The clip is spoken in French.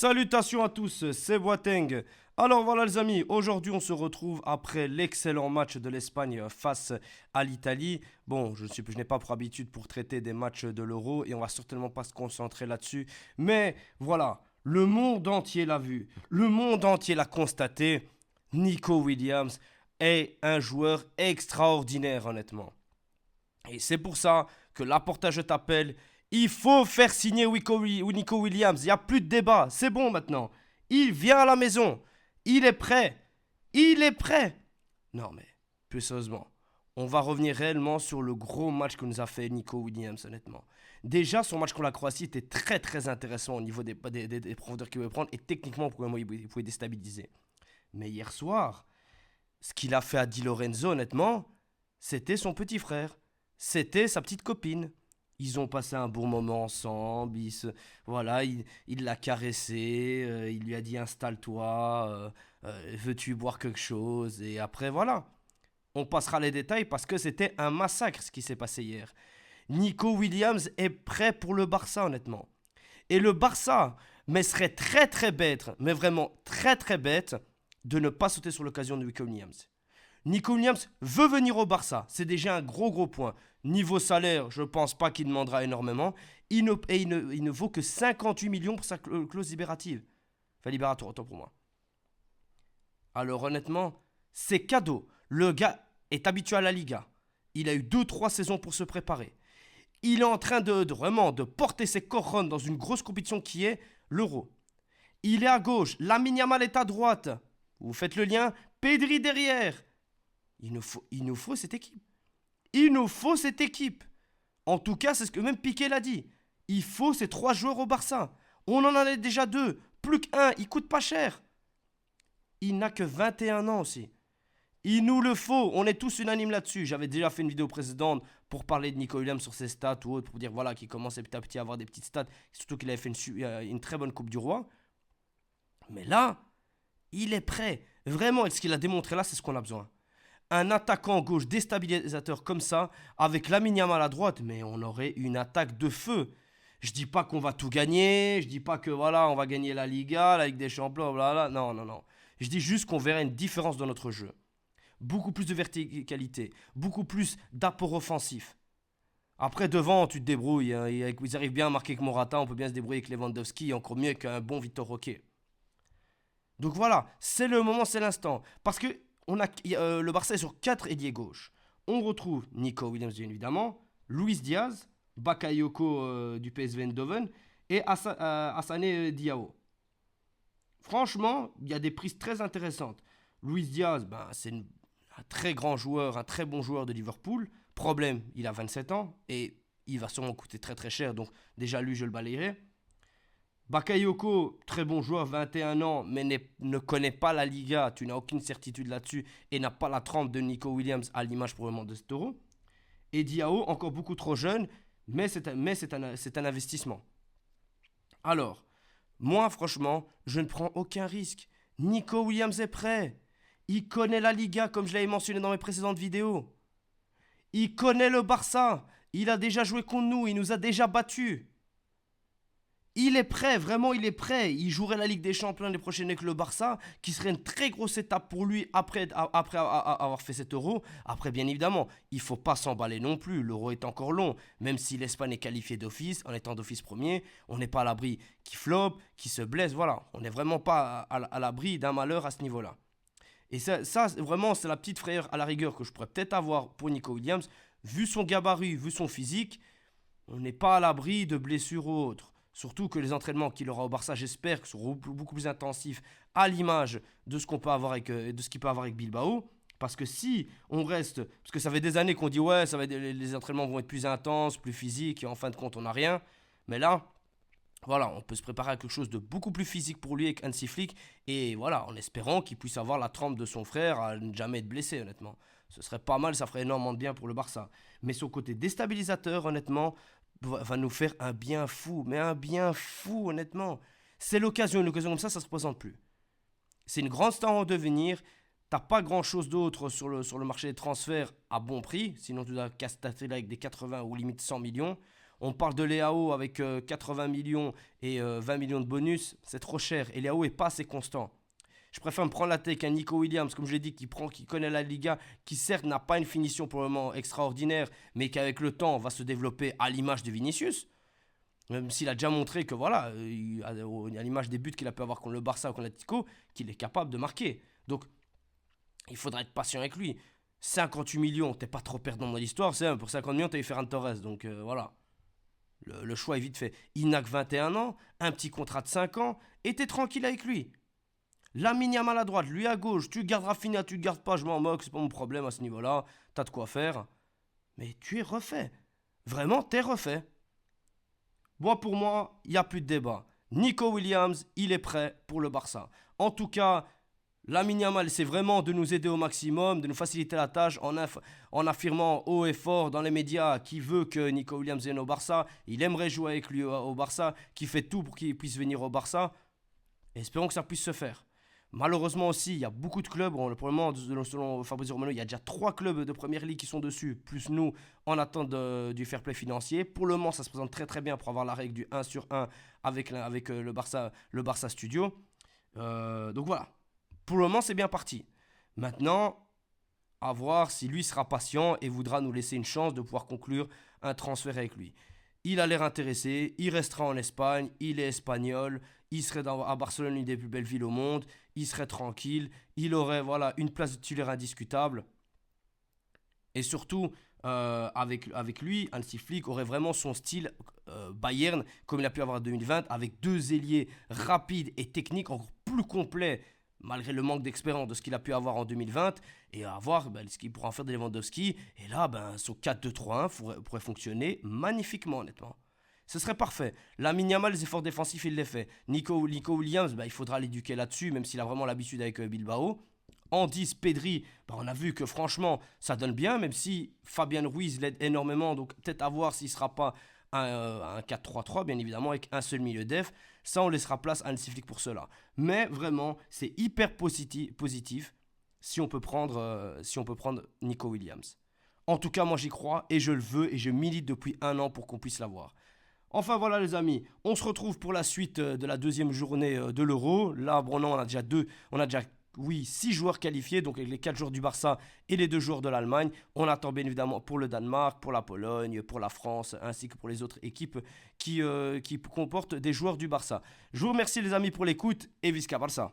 Salutations à tous, c'est Boateng. Alors voilà les amis, aujourd'hui on se retrouve après l'excellent match de l'Espagne face à l'Italie. Bon, je n'ai pas pour habitude pour traiter des matchs de l'Euro et on va certainement pas se concentrer là-dessus. Mais voilà, le monde entier l'a vu, le monde entier l'a constaté. Nico Williams est un joueur extraordinaire honnêtement. Et c'est pour ça que Laporta, je t'appelle. Il faut faire signer Nico Williams. Il n'y a plus de débat. C'est bon maintenant. Il vient à la maison. Il est prêt. Il est prêt. Non mais, plus sérieusement, on va revenir réellement sur le gros match que nous a fait Nico Williams, honnêtement. Déjà, son match contre la Croatie était très très intéressant au niveau des profondeurs qu'il pouvait prendre et techniquement, il pouvait déstabiliser. Mais hier soir, ce qu'il a fait à Di Lorenzo, honnêtement, c'était son petit frère. C'était sa petite copine. Ils ont passé un bon moment ensemble. Voilà, il l'a caressé. Il lui a dit installe-toi. Veux-tu boire quelque chose? Et après, voilà. On passera les détails parce que c'était un massacre ce qui s'est passé hier. Nico Williams est prêt pour le Barça, honnêtement. Et le Barça, mais serait très très bête, mais vraiment très très bête, de ne pas sauter sur l'occasion de Nico Williams. Nico Williams veut venir au Barça. C'est déjà un gros point. Niveau salaire, je ne pense pas qu'il demandera énormément. Il ne vaut que 58 millions pour sa clause libérative. Enfin, libératoire, autant pour moi. Alors honnêtement, c'est cadeau. Le gars est habitué à la Liga. Il a eu 2-3 saisons pour se préparer. Il est en train vraiment de porter ses couronnes dans une grosse compétition qui est l'Euro. Il est à gauche. Lamine Yamal est à droite. Vous faites le lien. Pedri derrière. Il nous faut cette équipe. Il nous faut cette équipe. En tout cas, c'est ce que même Piqué l'a dit. Il faut ces 3 joueurs au Barça. On en a déjà 2. Plus qu'un. Il coûte pas cher. Il n'a que 21 ans aussi. Il nous le faut. On est tous unanimes là-dessus. J'avais déjà fait une vidéo précédente pour parler de Nico Williams sur ses stats ou autre. Pour dire voilà qu'il commençait petit à petit à avoir des petites stats. Surtout qu'il avait fait une très bonne Coupe du Roi. Mais là, il est prêt. Vraiment, et ce qu'il a démontré là, c'est ce qu'on a besoin. Un attaquant gauche déstabilisateur comme ça, avec Lamine Yamal à droite, mais on aurait une attaque de feu. Je dis pas qu'on va tout gagner, je dis pas que voilà, on va gagner la Liga, la Ligue des Champions, blablabla. Non. Je dis juste qu'on verrait une différence dans notre jeu. Beaucoup plus de verticalité, beaucoup plus d'apport offensif. Après, devant, tu te débrouilles. Hein, ils arrivent bien à marquer avec Morata, on peut bien se débrouiller avec Lewandowski, encore mieux qu'un bon Vitor Roque. Donc voilà, c'est le moment, c'est l'instant. Parce que le Barça est sur 4 ailiers gauche. On retrouve Nico Williams, bien évidemment, Luis Diaz, Bakayoko du PSV Eindhoven et Hassane Diao. Franchement, il y a des prises très intéressantes. Luis Diaz, c'est un très grand joueur, un très bon joueur de Liverpool. Problème, il a 27 ans et il va sûrement coûter très très cher. Donc déjà lui, je le balayerai. Bakayoko, très bon joueur, 21 ans, mais ne connaît pas la Liga, tu n'as aucune certitude là-dessus, et n'a pas la trempe de Nico Williams à l'image pour le moment de cet Euro. Et Diao, encore beaucoup trop jeune, mais c'est un investissement. Alors, moi franchement, je ne prends aucun risque. Nico Williams est prêt. Il connaît la Liga, comme je l'avais mentionné dans mes précédentes vidéos. Il connaît le Barça. Il a déjà joué contre nous, il nous a déjà battus. Il est prêt, vraiment il est prêt. Il jouerait la Ligue des Champions les prochaines avec le Barça, qui serait une très grosse étape pour lui après avoir fait cet Euro. Après, bien évidemment, il ne faut pas s'emballer non plus. L'Euro est encore long. Même si l'Espagne est qualifiée d'office, en étant d'office premier, on n'est pas à l'abri qui floppe, qui se blesse. Voilà, on n'est vraiment pas à l'abri d'un malheur à ce niveau-là. Et ça, vraiment, c'est la petite frayeur à la rigueur que je pourrais peut-être avoir pour Nico Williams. Vu son gabarit, vu son physique, on n'est pas à l'abri de blessures ou autres. Surtout que les entraînements qu'il aura au Barça, j'espère, seront beaucoup plus intensifs à l'image de ce qu'on peut avoir de ce qu'il peut avoir avec Bilbao. Parce que si on reste, parce que ça fait des années qu'on dit ouais, les entraînements vont être plus intenses, plus physiques, et en fin de compte on n'a rien. Mais là, voilà, on peut se préparer à quelque chose de beaucoup plus physique pour lui avec Hansi Flick. Et voilà, en espérant qu'il puisse avoir la trempe de son frère à ne jamais être blessé, honnêtement. Ce serait pas mal, ça ferait énormément de bien pour le Barça. Mais son côté déstabilisateur, honnêtement, va nous faire un bien fou. Mais un bien fou, honnêtement. C'est l'occasion, une occasion comme ça ne se représente plus. C'est une grande star en devenir. T'as pas grand chose d'autre sur le marché des transferts à bon prix. Sinon, tu dois casser ta avec des 80 ou limite 100 millions. On parle de Leao avec 80 millions et 20 millions de bonus. C'est trop cher. Et Leao est pas assez constant. Je préfère me prendre la tête qu'un Nico Williams, comme je l'ai dit, qui connaît la Liga, qui certes n'a pas une finition pour le moment extraordinaire, mais qui avec le temps va se développer à l'image de Vinicius. Même s'il a déjà montré que voilà, à l'image des buts qu'il a pu avoir contre le Barça ou contre l'Atlético, qu'il est capable de marquer. Donc, il faudra être patient avec lui. 58 millions, t'es pas trop perdant dans l'histoire, c'est pour 50 millions, t'as eu Ferran Torres, donc voilà. Le choix est vite fait. Il n'a que 21 ans, un petit contrat de 5 ans, et t'es tranquille avec lui. Lamine Yamal à droite, lui à gauche, tu gardes Rafinha, tu gardes pas, je m'en moque, c'est pas mon problème à ce niveau-là, t'as de quoi faire. Mais tu es refait. Vraiment, t'es refait. Moi, pour moi, il n'y a plus de débat. Nico Williams, il est prêt pour le Barça. En tout cas, Lamine Yamal, c'est vraiment de nous aider au maximum, de nous faciliter la tâche en affirmant haut et fort dans les médias qu'il veut que Nico Williams vienne au Barça. Il aimerait jouer avec lui au Barça, qu'il fait tout pour qu'il puisse venir au Barça. Espérons que ça puisse se faire. Malheureusement aussi, il y a beaucoup de clubs. Pour le moment, selon Fabrizio Romano, il y a déjà 3 clubs de Première Ligue qui sont dessus, plus nous, en attente du fair play financier. Pour le moment, ça se présente très très bien pour avoir la règle du 1 sur 1 avec le Barça Studio. Donc voilà. Pour le moment, c'est bien parti. Maintenant, à voir si lui sera patient et voudra nous laisser une chance de pouvoir conclure un transfert avec lui. Il a l'air intéressé, il restera en Espagne, il est espagnol, il serait à Barcelone, une des plus belles villes au monde, il serait tranquille, il aurait voilà, une place de titulaire indiscutable. Et surtout, avec lui, Hansi Flick aurait vraiment son style Bayern, comme il a pu avoir en 2020, avec 2 ailiers rapides et techniques, encore plus complets, malgré le manque d'expérience de ce qu'il a pu avoir en 2020, et à voir ce qu'il pourra en faire de Lewandowski. Et là, son 4-2-3-1 pourrait fonctionner magnifiquement, honnêtement. Ce serait parfait. Lamine Yamal, les efforts défensifs, il les fait. Nico Williams, il faudra l'éduquer là-dessus, même s'il a vraiment l'habitude avec Bilbao. En 10, Pedri, on a vu que franchement, ça donne bien, même si Fabian Ruiz l'aide énormément. Donc peut-être à voir s'il ne sera pas un 4-3-3, bien évidemment, avec un seul milieu def. Ça, on laissera place à Hansi Flick pour cela. Mais vraiment, c'est hyper positif si on peut prendre Nico Williams. En tout cas, moi j'y crois et je le veux et je milite depuis 1 an pour qu'on puisse l'avoir. Enfin voilà les amis, on se retrouve pour la suite de la 2e journée de l'Euro. Là, on a déjà 6 joueurs qualifiés, donc avec les 4 joueurs du Barça et les 2 joueurs de l'Allemagne. On attend bien évidemment pour le Danemark, pour la Pologne, pour la France, ainsi que pour les autres équipes qui comportent des joueurs du Barça. Je vous remercie les amis pour l'écoute et Visca Barça.